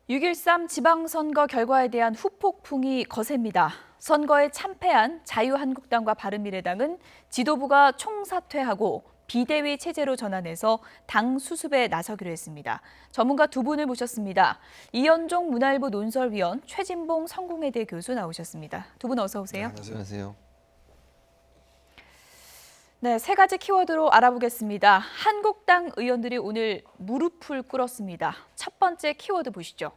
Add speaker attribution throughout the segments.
Speaker 1: 6.13 지방선거 결과에 대한 후폭풍이 거셉니다. 선거에 참패한 자유한국당과 바른미래당은 지도부가 총사퇴하고 비대위 체제로 전환해서 당 수습에 나서기로 했습니다. 전문가 두 분을 모셨습니다. 이현종 문화일보 논설위원, 최진봉 성공회대 교수 나오셨습니다. 두 분 어서 오세요.
Speaker 2: 네, 안녕하세요.
Speaker 1: 네, 세 가지 키워드로 알아보겠습니다. 한국당 의원들이 오늘 무릎을 꿇었습니다. 첫 번째 키워드 보시죠.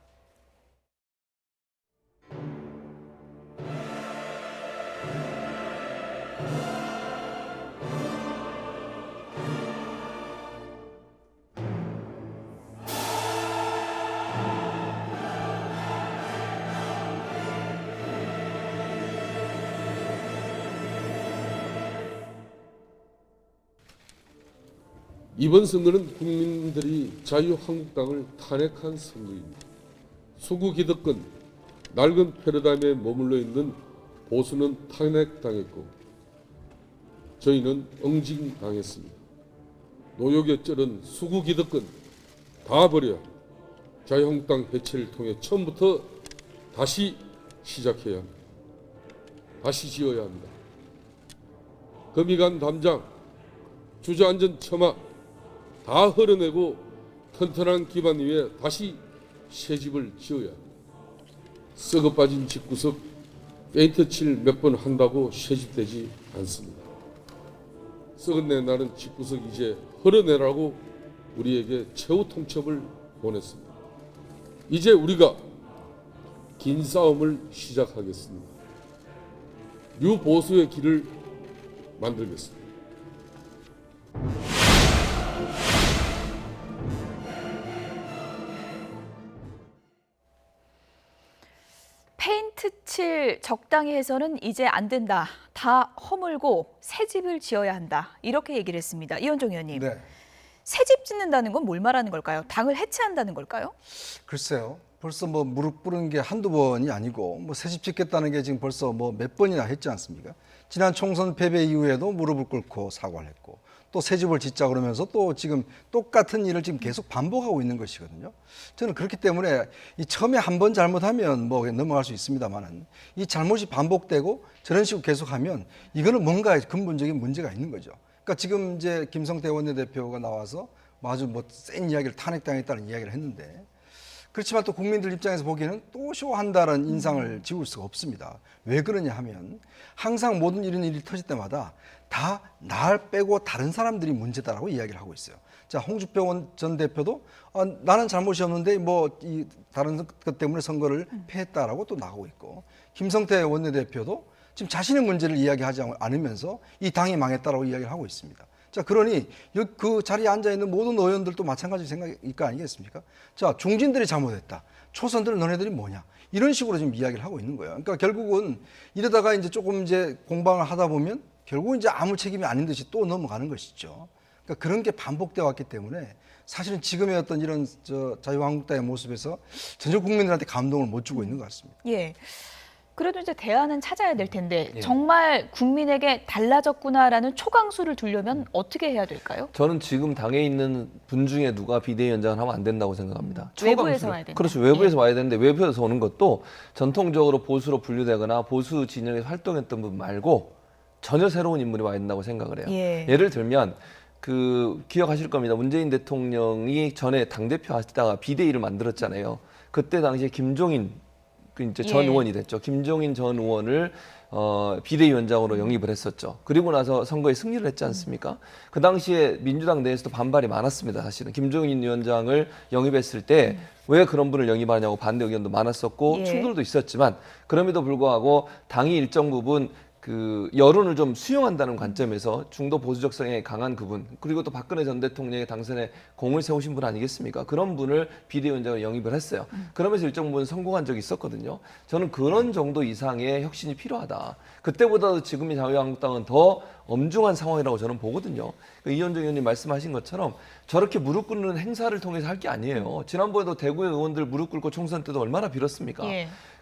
Speaker 3: 이번 선거는 국민들이 자유한국당을 탄핵한 선거입니다. 수구 기득권, 낡은 패러다임에 머물러 있는 보수는 탄핵당했고 저희는 응징당했습니다. 노역에 쩔은 수구 기득권 다 버려 자유한국당 해체를 통해 처음부터 다시 시작해야 합니다. 다시 지어야 합니다. 거미간 담장, 주저앉은 처마 다 헐어내고 튼튼한 기반 위에 다시 새 집을 지어야 합니다. 썩어 빠진 집구석 페인트 칠 몇 번 한다고 새 집 되지 않습니다. 썩어내 나는 집구석 이제 헐어내라고 우리에게 최후 통첩을 보냈습니다. 이제 우리가 긴 싸움을 시작하겠습니다. 뉴보수의 길을 만들겠습니다.
Speaker 1: 페인트 칠 적당히 해서는 이제 안 된다. 다 허물고 새 집을 지어야 한다. 이렇게 얘기를 했습니다. 이현종 의원님.
Speaker 2: 네.
Speaker 1: 새 집 짓는다는 건 뭘 말하는 걸까요? 당을 해체한다는 걸까요?
Speaker 2: 글쎄요. 벌써 뭐 무릎 꿇은 게 한두 번이 아니고 뭐 새 집 짓겠다는 게 지금 벌써 뭐 몇 번이나 했지 않습니까? 지난 총선 패배 이후에도 무릎을 꿇고 사과를 했고 또 새 집을 짓자 그러면서 또 지금 똑같은 일을 지금 계속 반복하고 있는 것이거든요. 저는 그렇기 때문에 이 처음에 한 번 잘못하면 뭐 넘어갈 수 있습니다만은 이 잘못이 반복되고 저런 식으로 계속하면 이거는 뭔가 근본적인 문제가 있는 거죠. 그러니까 지금 이제 김성태 원내대표가 나와서 아주 뭐 센 이야기를 탄핵당했다는 이야기를 했는데 그렇지만 또 국민들 입장에서 보기에는 또 쇼한다는 인상을 지울 수가 없습니다. 왜 그러냐 하면 항상 모든 이런 일이 터질 때마다 다 날 빼고 다른 사람들이 문제다라고 이야기를 하고 있어요. 자, 홍준표 전 대표도 나는 잘못이 없는데 뭐 이 다른 것 때문에 선거를 패했다라고 또 나오고 있고 김성태 원내대표도 지금 자신의 문제를 이야기하지 않으면서 이 당이 망했다라고 이야기를 하고 있습니다. 자, 그러니 그 자리에 앉아있는 모든 의원들도 마찬가지 생각일 거 아니겠습니까? 자, 중진들이 잘못했다. 초선들 너네들이 뭐냐. 이런 식으로 지금 이야기를 하고 있는 거예요. 그러니까 결국은 이러다가 이제 조금 이제 공방을 하다 보면 결국은 이제 아무 책임이 아닌 듯이 또 넘어가는 것이죠. 그러니까 그런 게 반복되어 왔기 때문에 사실은 지금의 어떤 이런 자유한국당의 모습에서 전체 국민들한테 감동을 못 주고 있는 것 같습니다.
Speaker 1: 예. 그래도 이제 대안은 찾아야 될 텐데 정말 국민에게 달라졌구나라는 초강수를 두려면 어떻게 해야 될까요?
Speaker 4: 저는 지금 당에 있는 분 중에 누가 비대위원장을 하면 안 된다고 생각합니다.
Speaker 1: 외부에서 와야 된다.
Speaker 4: 그렇죠. 외부에서 와야 되는데 외부에서 오는 것도 전통적으로 보수로 분류되거나 보수 진영에서 활동했던 분 말고 전혀 새로운 인물이 와야 된다고 생각을 해요. 예를 들면 기억하실 겁니다. 문재인 대통령이 전에 당대표 하시다가 비대위를 만들었잖아요. 그때 당시에 김종인 이제 전 의원이 됐죠. 김종인 전 의원을 비대위원장으로 영입을 했었죠. 그리고 나서 선거에 승리를 했지 않습니까? 그 당시에 민주당 내에서도 반발이 많았습니다. 사실은 김종인 위원장을 영입했을 때 왜 그런 분을 영입하냐고 반대 의견도 많았었고 충돌도 있었지만 그럼에도 불구하고 당이 일정 부분 여론을 좀 수용한다는 관점에서 중도 보수적 성향이 강한 그분, 그리고 또 박근혜 전 대통령의 당선에 공을 세우신 분 아니겠습니까? 그런 분을 비대위원장으로 영입을 했어요. 그러면서 일정 부분 성공한 적이 있었거든요. 저는 그런 정도 이상의 혁신이 필요하다. 그때보다도 지금의 자유한국당은 더 엄중한 상황이라고 저는 보거든요. 이현종 의원님 말씀하신 것처럼 저렇게 무릎 꿇는 행사를 통해서 할 게 아니에요. 지난번에도 대구의 의원들 무릎 꿇고 총선 때도 얼마나 빌었습니까?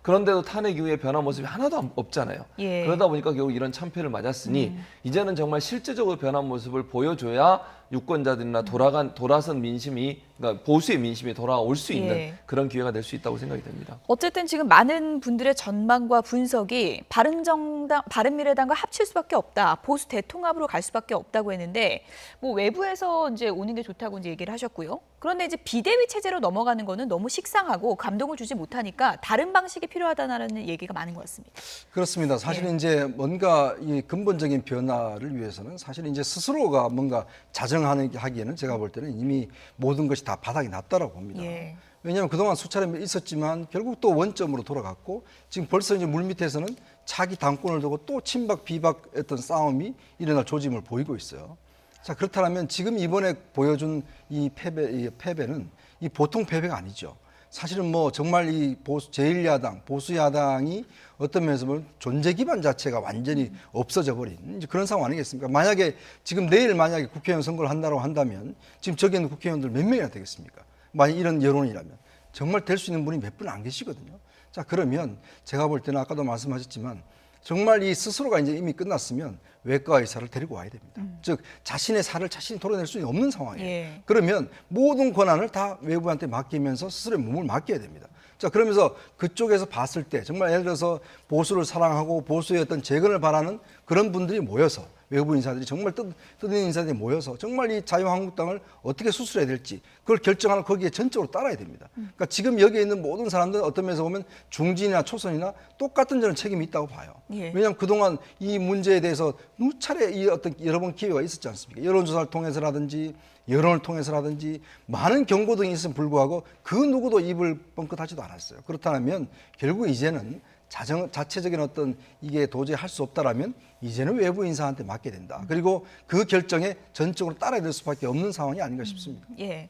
Speaker 4: 그런데도 탄핵 이후에 변화 모습이 하나도 없잖아요.
Speaker 1: 예.
Speaker 4: 그러다 보니까 결국 이런 참패를 맞았으니 이제는 정말 실제적으로 변한 모습을 보여줘야 유권자들이나 돌아선 민심이, 그러니까 보수의 민심이 돌아올 수 있는
Speaker 1: 예.
Speaker 4: 그런 기회가 될 수 있다고 생각이 됩니다.
Speaker 1: 어쨌든 지금 많은 분들의 전망과 분석이 바른미래당과 합칠 수밖에 없다, 보수 대통합으로 갈 수밖에 없다고 했는데 뭐 외부에서 이제 오는 게 좋다고 이제 얘기를 하셨고요. 그런데 이제 비대위 체제로 넘어가는 거는 너무 식상하고 감동을 주지 못하니까 다른 방식이 필요하다는 얘기가 많은 것 같습니다.
Speaker 2: 그렇습니다. 사실은 이제 뭔가 이 근본적인 변화를 위해서는 사실 이제 스스로가 뭔가 자정하기에는 제가 볼 때는 이미 모든 것이 다 바닥이 났다라고 봅니다.
Speaker 1: 예.
Speaker 2: 왜냐하면 그동안 수차례 있었지만 결국 또 원점으로 돌아갔고 지금 벌써 이제 물밑에서는 차기 당권을 두고 또 친박 비박 어떤 싸움이 일어날 조짐을 보이고 있어요. 자, 그렇다면 지금 이번에 보여준 이 패배는 이 보통 패배가 아니죠. 사실은 뭐 정말 이 제1야당, 보수야당이 어떤 면에서 보면 존재 기반 자체가 완전히 없어져 버린 이제 그런 상황 아니겠습니까? 만약에 지금 내일 만약에 국회의원 선거를 한다고 한다면 지금 저기 있는 국회의원들 몇 명이나 되겠습니까? 만약 이런 여론이라면 정말 될 수 있는 분이 몇 분 안 계시거든요. 자, 그러면 제가 볼 때는 아까도 말씀하셨지만 정말 이 스스로가 이제 이미 끝났으면 외과 의사를 데리고 와야 됩니다. 즉 자신의 살을 자신이 돌아낼 수 없는 상황이에요.
Speaker 1: 예.
Speaker 2: 그러면 모든 권한을 다 외부한테 맡기면서 스스로의 몸을 맡겨야 됩니다. 자, 그러면서 그쪽에서 봤을 때 정말 예를 들어서 보수를 사랑하고 보수의 어떤 재건을 바라는 그런 분들이 모여서 외부 인사들이 정말 뜻있는 인사들이 모여서 정말 이 자유한국당을 어떻게 수술해야 될지 그걸 결정하는 거기에 전적으로 따라야 됩니다. 그러니까 지금 여기에 있는 모든 사람들은 어떤 면에서 보면 중진이나 초선이나 똑같은 저는 책임이 있다고 봐요.
Speaker 1: 예.
Speaker 2: 왜냐하면 그동안 이 문제에 대해서 누차례 이 어떤 여러 번 기회가 있었지 않습니까? 여론조사를 통해서라든지 여론을 통해서라든지 많은 경고 등이 있음에 불구하고 그 누구도 입을 뻥끗하지도 않았어요. 그렇다면 결국 이제는 자체적인 어떤 이게 도저히 할 수 없다라면 이제는 외부 인사한테 맡게 된다. 그리고 그 결정에 전적으로 따라야 될 수밖에 없는 상황이 아닌가 싶습니다.
Speaker 1: 예.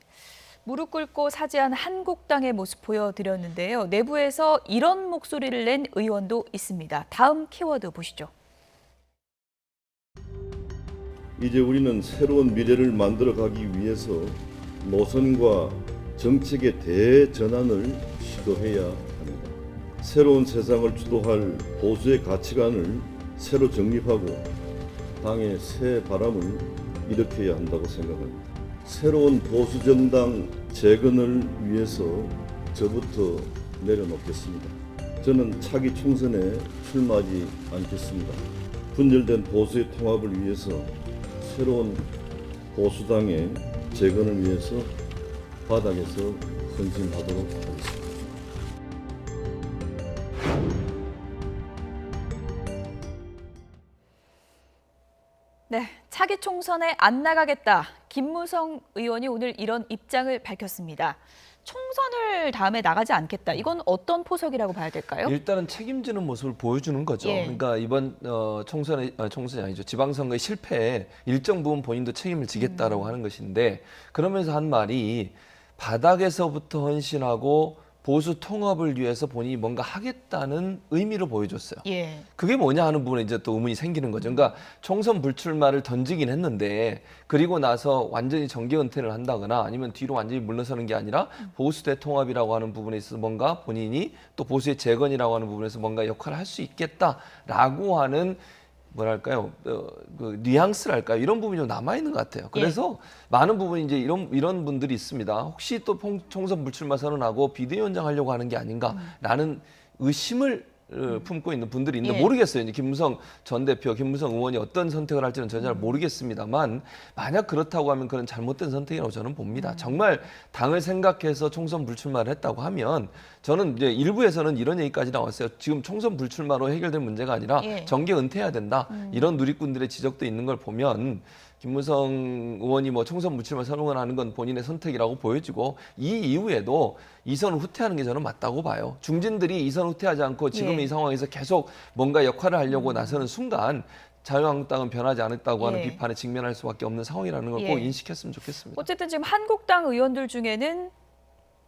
Speaker 1: 무릎 꿇고 사죄한 한국당의 모습 보여드렸는데요. 내부에서 이런 목소리를 낸 의원도 있습니다. 다음 키워드 보시죠.
Speaker 5: 이제 우리는 새로운 미래를 만들어가기 위해서 노선과 정책의 대전환을 시도해야 합니다. 새로운 세상을 주도할 보수의 가치관을 새로 정립하고 당의 새 바람을 일으켜야 한다고 생각합니다. 새로운 보수 정당 재건을 위해서 저부터 내려놓겠습니다. 저는 차기 총선에 출마하지 않겠습니다. 분열된 보수의 통합을 위해서 새로운 보수당의 재건을 위해서 바닥에서 헌신하도록 하겠습니다.
Speaker 1: 네, 차기 총선에 안 나가겠다. 김무성 의원이 오늘 이런 입장을 밝혔습니다. 총선을 다음에 나가지 않겠다. 이건 어떤 포석이라고 봐야 될까요?
Speaker 4: 일단은 책임지는 모습을 보여주는 거죠.
Speaker 1: 예.
Speaker 4: 그러니까 이번 총선이 아니죠. 지방선거의 실패에 일정 부분 본인도 책임을 지겠다라고 하는 것인데 그러면서 한 말이 바닥에서부터 헌신하고 보수 통합을 위해서 본인이 뭔가 하겠다는 의미를 보여줬어요.
Speaker 1: 예.
Speaker 4: 그게 뭐냐 하는 부분에 이제 또 의문이 생기는 거죠. 그러니까 총선 불출마를 던지긴 했는데 그리고 나서 완전히 정계 은퇴를 한다거나 아니면 뒤로 완전히 물러서는 게 아니라 보수 대통합이라고 하는 부분에 있어서 뭔가 본인이 또 보수의 재건이라고 하는 부분에서 뭔가 역할을 할 수 있겠다라고 하는 뭐랄까요, 그 뉘앙스랄까요, 이런 부분이 좀 남아 있는 것 같아요. 그래서 많은 부분이 이제 이런 분들이 있습니다. 혹시 또 총선 불출마 선언하고 비대위원장 하려고 하는 게 아닌가라는 의심을 품고 있는 분들이 있는데 모르겠어요. 이제 김무성 전 대표, 김무성 의원이 어떤 선택을 할지는 전혀 잘 모르겠습니다만 만약 그렇다고 하면 그건 잘못된 선택이라고 저는 봅니다. 정말 당을 생각해서 총선 불출마를 했다고 하면 저는 이제 일부에서는 이런 얘기까지 나왔어요. 지금 총선 불출마로 해결될 문제가 아니라 정계 은퇴해야 된다. 이런 누리꾼들의 지적도 있는 걸 보면 김무성 의원이 뭐 총선 불출마 선언을 하는 건 본인의 선택이라고 보여지고 이 이후에도 이선을 후퇴하는 게 저는 맞다고 봐요. 중진들이 이선 후퇴하지 않고 지금 이 상황에서 계속 뭔가 역할을 하려고 나서는 순간 자유한국당은 변하지 않았다고 하는 비판에 직면할 수밖에 없는 상황이라는 걸 꼭 인식했으면 좋겠습니다.
Speaker 1: 어쨌든 지금 한국당 의원들 중에는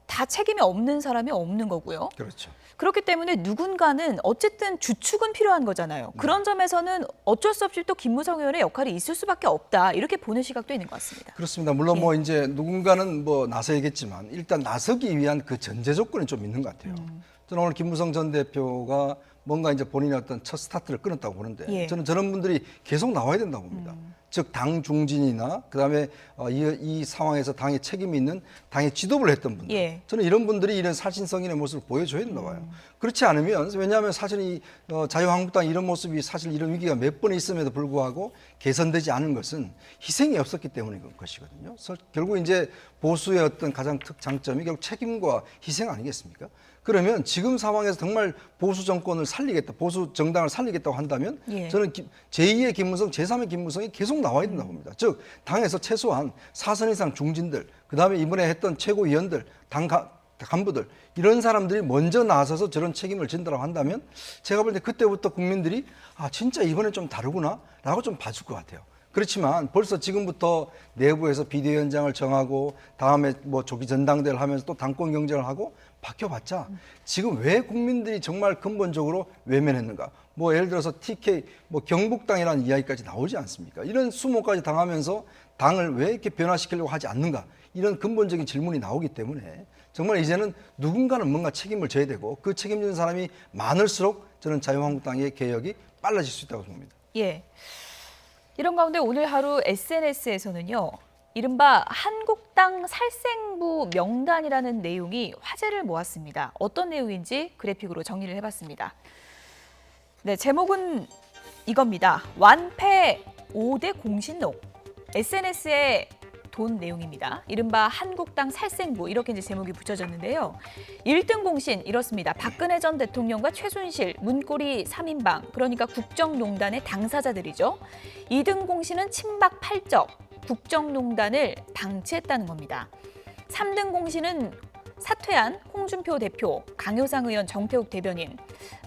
Speaker 1: 다 책임이 없는 사람이 없는 거고요.
Speaker 2: 그렇죠.
Speaker 1: 그렇기 때문에 누군가는 어쨌든 주축은 필요한 거잖아요. 그런 점에서는 어쩔 수 없이 또 김무성 의원의 역할이 있을 수밖에 없다. 이렇게 보는 시각도 있는 것 같습니다.
Speaker 2: 그렇습니다. 물론 뭐 이제 누군가는 뭐 나서야겠지만 일단 나서기 위한 그 전제 조건이 좀 있는 것 같아요. 저는 오늘 김무성 전 대표가 뭔가 이제 본인의 어떤 첫 스타트를 끊었다고 보는데
Speaker 1: 예.
Speaker 2: 저는 저런 분들이 계속 나와야 된다고 봅니다. 즉 당 중진이나 그다음에 이 상황에서 당의 책임이 있는 당의 지도부를 했던 분들,
Speaker 1: 예.
Speaker 2: 저는 이런 분들이 이런 살신성 있는 모습을 보여줘야 된다고 봐요. 그렇지 않으면 왜냐하면 사실 이 자유한국당 이런 모습이 사실 이런 위기가 몇 번 있음에도 불구하고 개선되지 않은 것은 희생이 없었기 때문인 것이거든요. 결국 이제 보수의 어떤 가장 장점이 결국 책임과 희생 아니겠습니까? 그러면 지금 상황에서 정말 보수 정권을 살리겠다, 보수 정당을 살리겠다고 한다면
Speaker 1: 예.
Speaker 2: 저는 제2의 김무성, 제3의 김무성이 계속 나와야 된다고 봅니다. 즉 당에서 최소한 4선 이상 중진들, 그다음에 이번에 했던 최고위원들, 당 간부들 이런 사람들이 먼저 나서서 저런 책임을 진다고 한다면 제가 볼 때 그때부터 국민들이 아 진짜 이번엔 좀 다르구나라고 좀 봐줄 것 같아요. 그렇지만 벌써 지금부터 내부에서 비대위원장을 정하고 다음에 뭐 조기 전당대회를 하면서 또 당권 경쟁을 하고 바뀌어봤자 지금 왜 국민들이 정말 근본적으로 외면했는가? 뭐 예를 들어서 TK 뭐 경북당이라는 이야기까지 나오지 않습니까? 이런 수모까지 당하면서 당을 왜 이렇게 변화시키려고 하지 않는가? 이런 근본적인 질문이 나오기 때문에 정말 이제는 누군가는 뭔가 책임을 져야 되고 그 책임지는 사람이 많을수록 저는 자유한국당의 개혁이 빨라질 수 있다고 봅니다.
Speaker 1: 예. 이런 가운데 오늘 하루 SNS에서는요. 이른바 한국당 살생부 명단이라는 내용이 화제를 모았습니다. 어떤 내용인지 그래픽으로 정리를 해봤습니다. 네, 제목은 이겁니다. 완패 5대 공신록. SNS에 돈 내용입니다. 이른바 한국당 살생부 이렇게 이제 제목이 붙여졌는데요. 1등 공신 이렇습니다. 박근혜 전 대통령과 최순실, 문고리 3인방 그러니까 국정농단의 당사자들이죠. 2등 공신은 친박 8적, 국정농단을 방치했다는 겁니다. 3등 공신은 사퇴한 홍준표 대표, 강효상 의원, 정태욱 대변인,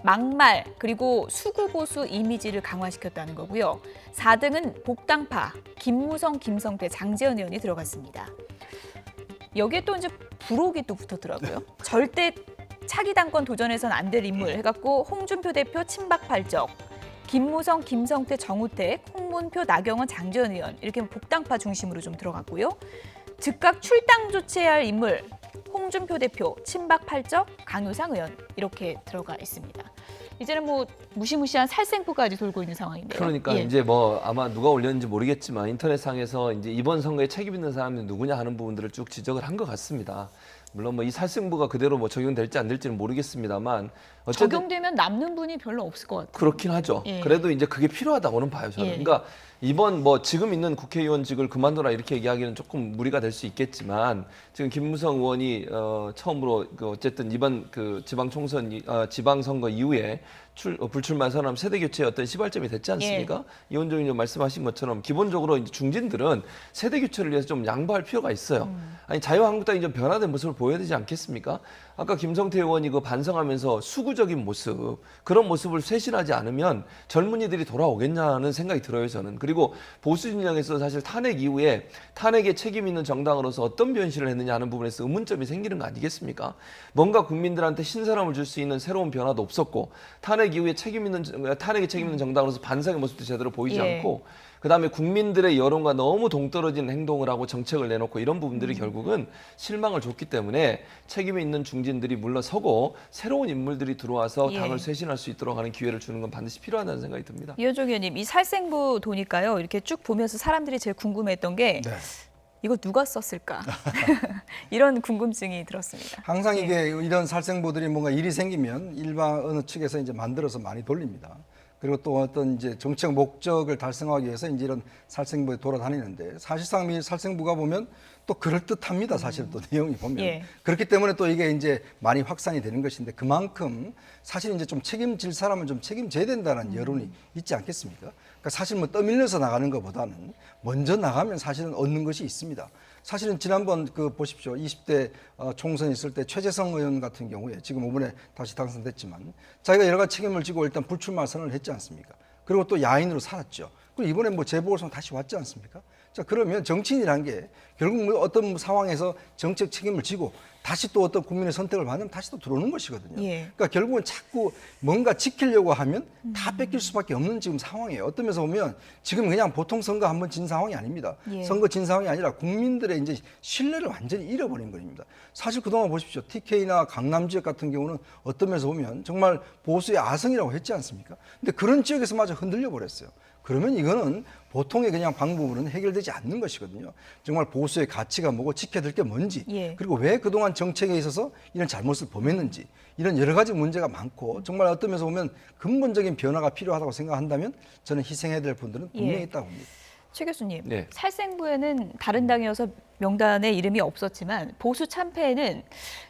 Speaker 1: 막말 그리고 수구보수 이미지를 강화시켰다는 거고요. 4등은 복당파, 김무성, 김성태, 장제원 의원이 들어갔습니다. 여기에 또 이제 부록이 또 붙었더라고요. 절대 차기 당권 도전해선 안 될 인물 해갖고 홍준표 대표 친박 8적, 김무성, 김성태, 정우택, 홍문표, 나경원, 장제원 의원 이렇게 복당파 중심으로 좀 들어갔고요. 즉각 출당 조치해야 할 인물 홍준표 대표, 친박 8적, 강효상 의원 이렇게 들어가 있습니다. 이제는 뭐 무시무시한 살생부까지 돌고 있는 상황인데요.
Speaker 4: 그러니까
Speaker 1: 예.
Speaker 4: 이제 뭐 아마 누가 올렸는지 모르겠지만 인터넷상에서 이제 이번 선거에 책임 있는 사람이 누구냐 하는 부분들을 쭉 지적을 한 것 같습니다. 물론 뭐 이 살생부가 그대로 뭐 적용될지 안 될지는 모르겠습니다만 어쨌든
Speaker 1: 적용되면 남는 분이 별로 없을 것 같아요.
Speaker 4: 그렇긴 하죠.
Speaker 1: 예.
Speaker 4: 그래도 이제 그게 필요하다고는 봐요, 저는.
Speaker 1: 예.
Speaker 4: 그러니까 이번 뭐 지금 있는 국회의원직을 그만둬라 이렇게 얘기하기는 조금 무리가 될 수 있겠지만 지금 김무성 의원이 처음으로 어쨌든 이번 그 지방선거 이후에 불출마 선언 세대 교체의 어떤 시발점이 됐지 않습니까? 이원정 의원 말씀하신 것처럼 기본적으로 이제 중진들은 세대 교체를 위해서 좀 양보할 필요가 있어요. 아니 자유한국당이 좀 변화된 모습을 보여야 되지 않겠습니까? 아까 김성태 의원이 그 반성하면서 수구적인 모습 그런 모습을 쇄신하지 않으면 젊은이들이 돌아오겠냐는 생각이 들어요, 저는. 그리고 보수 진영에서 사실 탄핵 이후에 탄핵에 책임 있는 정당으로서 어떤 변신을 했느냐 하는 부분에서 의문점이 생기는 거 아니겠습니까? 뭔가 국민들한테 신선함을 줄 수 있는 새로운 변화도 없었고 탄핵 이후에 탄핵에 책임 있는 정당으로서 반성의 모습도 제대로 보이지 않고 그다음에 국민들의 여론과 너무 동떨어지는 행동을 하고 정책을 내놓고 이런 부분들이 결국은 실망을 줬기 때문에 책임이 있는 중진들이 물러서고 새로운 인물들이 들어와서 당을 쇄신할 수 있도록 하는 기회를 주는 건 반드시 필요하다는 생각이 듭니다.
Speaker 1: 이현종 의원님, 이 살생부 도니까요. 이렇게 쭉 보면서 사람들이 제일 궁금했던 게 이거 누가 썼을까? 이런 궁금증이 들었습니다.
Speaker 2: 항상 이게 이런 살생부들이 뭔가 일이 생기면 일반 어느 측에서 이제 만들어서 많이 돌립니다. 그리고 또 어떤 이제 정책 목적을 달성하기 위해서 이제 이런 살생부에 돌아다니는데 사실상 이 살생부가 보면 또 그럴듯합니다. 사실 또 내용이 보면. 그렇기 때문에 또 이게 이제 많이 확산이 되는 것인데 그만큼 사실 이제 좀 책임질 사람은 좀 책임져야 된다는 여론이 있지 않겠습니까? 그러니까 사실 뭐 떠밀려서 나가는 것보다는 먼저 나가면 사실은 얻는 것이 있습니다. 사실은 지난번 그 보십시오. 20대 총선 있을 때 최재성 의원 같은 경우에 지금 이번에 다시 당선됐지만 자기가 여러 가지 책임을 지고 일단 불출마 선언을 했지 않습니까? 그리고 또 야인으로 살았죠. 그리고 이번에 뭐 재보궐선 다시 왔지 않습니까? 자, 그러면 정치인이라는 게 결국 뭐 어떤 상황에서 정책 책임을 지고 다시 또 어떤 국민의 선택을 받으면 다시 또 들어오는 것이거든요. 그러니까 결국은 자꾸 뭔가 지키려고 하면 다 뺏길 수밖에 없는 지금 상황이에요. 어떤 면에서 보면 지금 그냥 보통 선거 한번 진 상황이 아닙니다. 선거 진 상황이 아니라 국민들의 이제 신뢰를 완전히 잃어버린 겁니다. 사실 그동안 보십시오. TK나 강남 지역 같은 경우는 어떤 면에서 보면 정말 보수의 아성이라고 했지 않습니까? 근데 그런 지역에서마저 흔들려 버렸어요. 그러면 이거는 보통의 그냥 방법으로는 해결되지 않는 것이거든요. 정말 보수의 가치가 뭐고 지켜야 될 게 뭔지, 그리고 왜 그동안 정책에 있어서 이런 잘못을 범했는지, 이런 여러 가지 문제가 많고 정말 어떤 면에서 보면 근본적인 변화가 필요하다고 생각한다면 저는 희생해야 될 분들은 분명히 있다고 봅니다.
Speaker 1: 최 교수님, 살생부에는 다른 당이어서 명단에 이름이 없었지만 보수 참패에는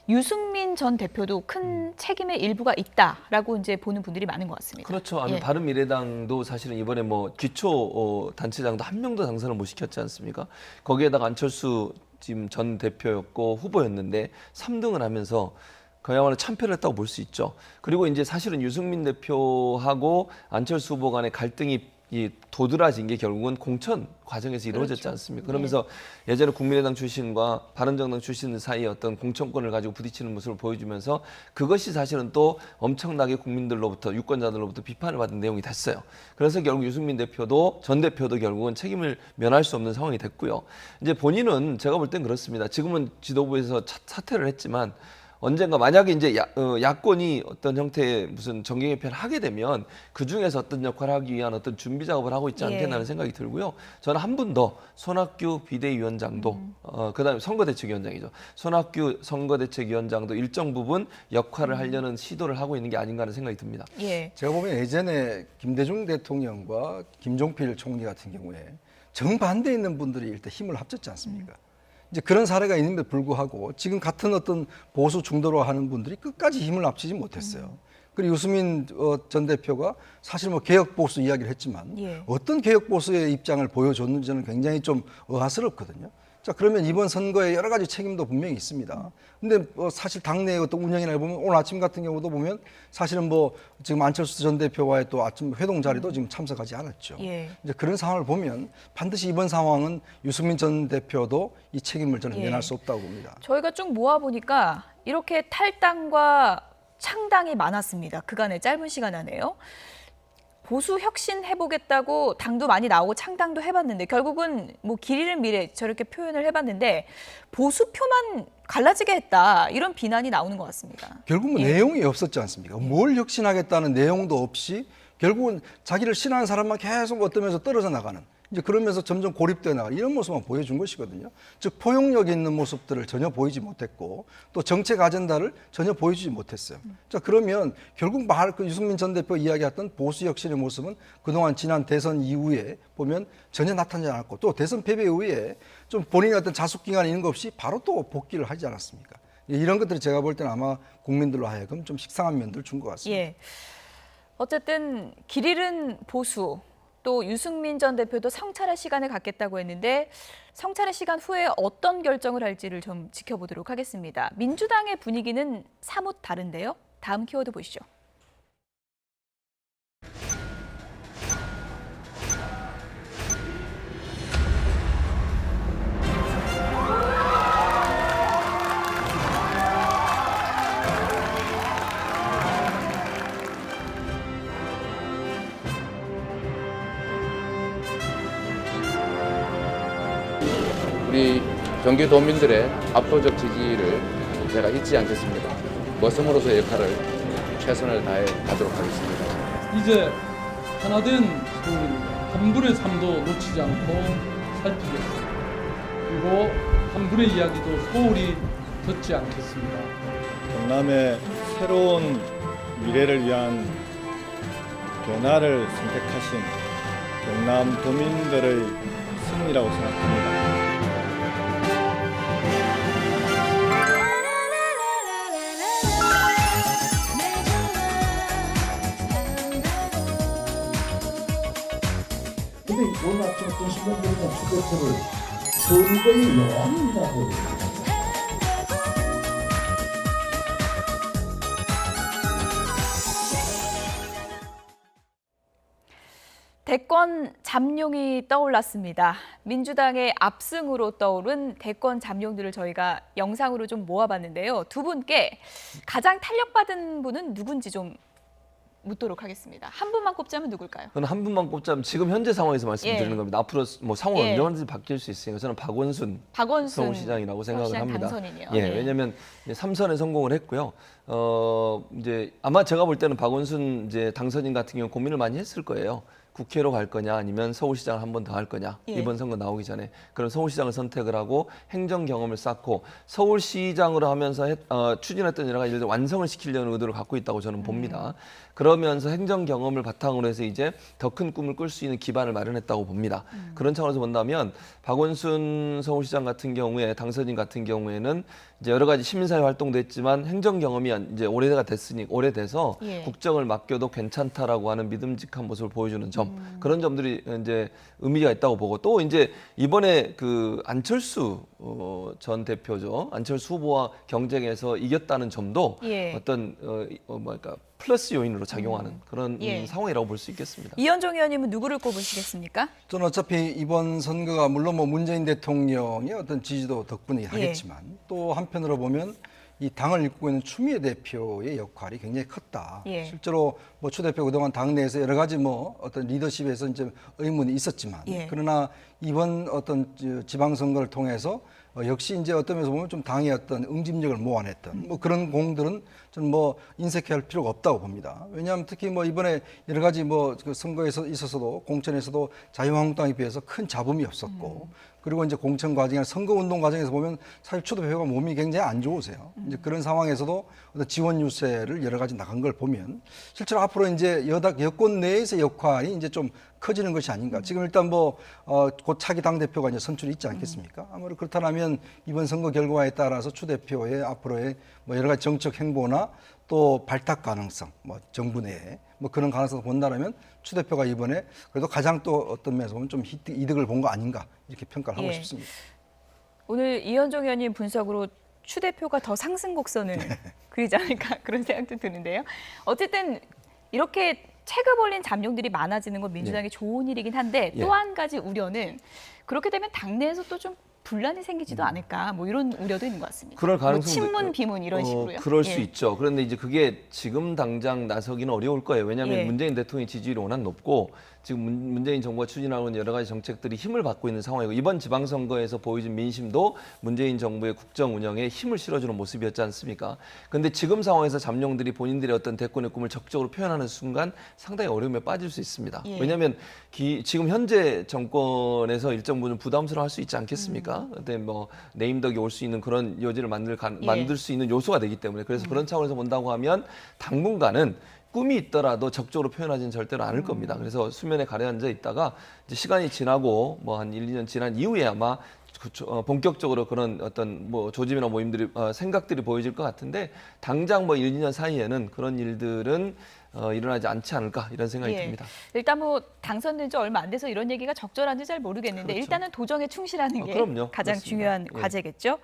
Speaker 1: 유승민 전 대표도 큰 책임의 일부가 있다라고 이제 보는 분들이 많은 것 같습니다.
Speaker 4: 그렇죠. 아니, 바른미래당도 사실은 이번에 뭐 기초 단체장도 한 명도 당선을 못 시켰지 않습니까? 거기에다가 안철수 지금 전 대표였고 후보였는데 3등을 하면서 그야말로 참패를 했다고 볼 수 있죠. 그리고 이제 사실은 유승민 대표하고 안철수 후보 간의 갈등이 도드라진 게 결국은 공천 과정에서 이루어졌지 않습니까? 그러면서 예전에 국민의당 출신과 바른정당 출신 사이의 어떤 공천권을 가지고 부딪히는 모습을 보여주면서 그것이 사실은 또 엄청나게 국민들로부터 유권자들로부터 비판을 받은 내용이 됐어요. 그래서 결국 유승민 대표도 전 대표도 결국은 책임을 면할 수 없는 상황이 됐고요. 이제 본인은 제가 볼 땐 그렇습니다. 지금은 지도부에서 사퇴를 했지만 언젠가 만약에 이제 야권이 어떤 형태의 무슨 정계 개편을 하게 되면 그 중에서 어떤 역할을 하기 위한 어떤 준비 작업을 하고 있지 않겠나는 생각이 들고요. 저는 한 분 더 손학규 비대위원장도 그다음에 선거대책위원장이죠. 손학규 선거대책위원장도 일정 부분 역할을 하려는 시도를 하고 있는 게 아닌가 하는 생각이 듭니다.
Speaker 2: 제가 보면 예전에 김대중 대통령과 김종필 총리 같은 경우에 정반대에 있는 분들이 일단 힘을 합쳤지 않습니까? 이제 그런 사례가 있는데 불구하고 지금 같은 어떤 보수 중도로 하는 분들이 끝까지 힘을 합치지 못했어요. 그리고 유승민 전 대표가 사실 뭐 개혁 보수 이야기를 했지만 어떤 개혁 보수의 입장을 보여줬는지는 굉장히 좀 의아스럽거든요. 자, 그러면 이번 선거에 여러 가지 책임도 분명히 있습니다. 근데 사실 당내의 어떤 운영이나 보면 오늘 아침 같은 경우도 보면 사실은 뭐 지금 안철수 전 대표와의 또 아침 회동 자리도 지금 참석하지 않았죠. 이제 그런 상황을 보면 반드시 이번 상황은 유승민 전 대표도 이 책임을 저는 면할 수 없다고 봅니다.
Speaker 1: 저희가 쭉 모아보니까 이렇게 탈당과 창당이 많았습니다. 그간의 짧은 시간 안에요. 보수 혁신 해보겠다고 당도 많이 나오고 창당도 해봤는데 결국은 뭐 길 잃은 미래 저렇게 표현을 해봤는데 보수표만 갈라지게 했다 이런 비난이 나오는 것 같습니다.
Speaker 2: 결국은 내용이 없었지 않습니까? 뭘 혁신하겠다는 내용도 없이 결국은 자기를 싫어하는 사람만 계속 어떤 면에서 떨어져 나가는 이제 그러면서 점점 고립되어 나가는 이런 모습만 보여준 것이거든요. 즉 포용력 있는 모습들을 전혀 보이지 못했고 또 정책 아젠다를 전혀 보여주지 못했어요. 자, 그러면 결국 그 유승민 전 대표 이야기했던 보수 혁신의 모습은 그동안 지난 대선 이후에 보면 전혀 나타나지 않았고 또 대선 패배 이후에 좀 본인의 어떤 자숙기간이 있는 것 없이 바로 또 복귀를 하지 않았습니까? 이런 것들이 제가 볼 때는 아마 국민들로 하여금 좀 식상한 면들을 준 것 같습니다.
Speaker 1: 어쨌든 길 잃은 보수 또 유승민 전 대표도 성찰의 시간을 갖겠다고 했는데 성찰의 시간 후에 어떤 결정을 할지를 좀 지켜보도록 하겠습니다. 민주당의 분위기는 사뭇 다른데요. 다음 키워드 보시죠.
Speaker 6: 우리 경기도민들의 압도적 지지를 제가 잊지 않겠습니다. 머슴으로서의 역할을 최선을 다해 하도록 하겠습니다.
Speaker 7: 이제 하나된 서울입니다. 한 분의 삶도 놓치지 않고 살피겠습니다. 그리고 한 분의 이야기도 소홀히 듣지 않겠습니다.
Speaker 8: 경남의 새로운 미래를 위한 변화를 선택하신 경남 도민들의 승리라고 생각합니다.
Speaker 9: 근데 오늘 아침 어떤 신문들은 주대표를 선거의 여왕이라고
Speaker 1: 대권 잠룡이 떠올랐습니다. 민주당의 압승으로 떠오른 대권 잠룡들을 저희가 영상으로 좀 모아봤는데요. 두 분께 가장 탄력받은 분은 누군지 좀 묻도록 하겠습니다. 한 분만 꼽자면 누굴까요?
Speaker 4: 저는 한 분만 꼽자면 지금 현재 상황에서 말씀드리는 겁니다. 앞으로 뭐 상황은 언제든지 바뀔 수 있으니까 저는 박원순 서울시장이라고 생각을 합니다.
Speaker 1: 당선인이요.
Speaker 4: 예, 왜냐하면 3선에 성공을 했고요. 이제 아마 제가 볼 때는 박원순 이제 당선인 같은 경우 고민을 많이 했을 거예요. 국회로 갈 거냐 아니면 서울시장을 한 번 더 할 거냐. 이번 선거 나오기 전에. 그럼 서울시장을 선택을 하고 행정 경험을 쌓고 서울시장으로 하면서 추진했던 여러 가지 일들 완성을 시키려는 의도를 갖고 있다고 저는 봅니다. 그러면서 행정 경험을 바탕으로 해서 이제 더 큰 꿈을 꿀 수 있는 기반을 마련했다고 봅니다. 그런 차원에서 본다면 박원순 서울시장 같은 경우에 당선인 같은 경우에는 이제 여러 가지 시민사회 활동도 했지만 행정 경험이 이제 오래돼서 국정을 맡겨도 괜찮다라고 하는 믿음직한 모습을 보여주는 점 그런 점들이 이제 의미가 있다고 보고 또 이제 이번에 그 안철수 전 대표죠 안철수 후보와 경쟁에서 이겼다는 점도 어떤 뭐랄까 플러스 요인으로 작용하는 그런 상황이라고 볼 수 있겠습니다.
Speaker 1: 이현종 의원님은 누구를 꼽으시겠습니까?
Speaker 2: 저는 어차피 이번 선거가 물론 뭐 문재인 대통령의 어떤 지지도 덕분이긴 하겠지만 또 한편으로 보면 이 당을 이끌고 있는 추미애 대표의 역할이 굉장히 컸다. 실제로 뭐 추 대표 그동안 당내에서 여러 가지 뭐 어떤 리더십에서 이제 의문이 있었지만 그러나 이번 어떤 지방선거를 통해서 역시 이제 어떤 면에서 보면 좀 당의 어떤 응집력을 모아냈던 뭐 그런 공들은 저는 뭐 인색할 필요가 없다고 봅니다. 왜냐하면 특히 뭐 이번에 여러 가지 뭐 그 선거에서 있어서도 공천에서도 자유한국당에 비해서 큰 잡음이 없었고 그리고 이제 공천 과정이나 선거 운동 과정에서 보면 사실 추 대표가 몸이 굉장히 안 좋으세요. 이제 그런 상황에서도 어떤 지원 유세를 여러 가지 나간 걸 보면 실제로 앞으로 이제 여권 내에서의 역할이 이제 좀 커지는 것이 아닌가. 지금 일단 뭐 곧 차기 당 대표가 이제 선출이 있지 않겠습니까? 아무래도 그렇다면 이번 선거 결과에 따라서 추 대표의 앞으로의 뭐 여러 가지 정책 행보나 또 발탁 가능성, 뭐 정부 내에 뭐 그런 가능성을 본다라면 추 대표가 이번에 그래도 가장 또 어떤 면에서 보면 좀 이득을 본 거 아닌가 이렇게 평가를 하고 싶습니다.
Speaker 1: 오늘 이현종 의원님 분석으로 추 대표가 더 상승 곡선을 그리지 않을까 그런 생각도 드는데요. 어쨌든 이렇게 체급 올린 잠룡들이 많아지는 건 민주당에 좋은 일이긴 한데 또 한 가지 우려는 그렇게 되면 당내에서 또 좀 분란이 생기지도 않을까 뭐 이런 우려도 있는 것 같습니다.
Speaker 4: 그럴 가능성도
Speaker 1: 뭐 친문 비문 이런 식으로요.
Speaker 4: 그럴 수 있죠. 그런데 이제 그게 지금 당장 나서기는 어려울 거예요. 왜냐하면 문재인 대통령의 지지율이 워낙 높고 지금 문재인 정부가 추진하고 있는 여러 가지 정책들이 힘을 받고 있는 상황이고 이번 지방선거에서 보여준 민심도 문재인 정부의 국정 운영에 힘을 실어주는 모습이었지 않습니까? 그런데 지금 상황에서 잠룡들이 본인들의 어떤 대권의 꿈을 적극적으로 표현하는 순간 상당히 어려움에 빠질 수 있습니다. 왜냐하면 지금 현재 정권에서 일정 부분 부담스러워할 수 있지 않겠습니까? 근데 뭐 네임덕이 올 수 있는 그런 여지를 만들 수 있는 요소가 되기 때문에 그래서 그런 차원에서 본다고 하면 당분간은 꿈이 있더라도 적극적으로 표현하지는 절대로 않을 겁니다. 그래서 수면에 가라앉아 있다가 이제 시간이 지나고 뭐 한 1, 2년 지난 이후에 아마 본격적으로 그런 어떤 뭐 조짐이나 모임들이 생각들이 보여질 것 같은데 당장 뭐 1, 2년 사이에는 그런 일들은 일어나지 않지 않을까 이런 생각이 듭니다.
Speaker 1: 일단 뭐 당선된 지 얼마 안 돼서 이런 얘기가 적절한지 잘 모르겠는데 일단은 도정에 충실하는 게 가장 중요한 과제겠죠.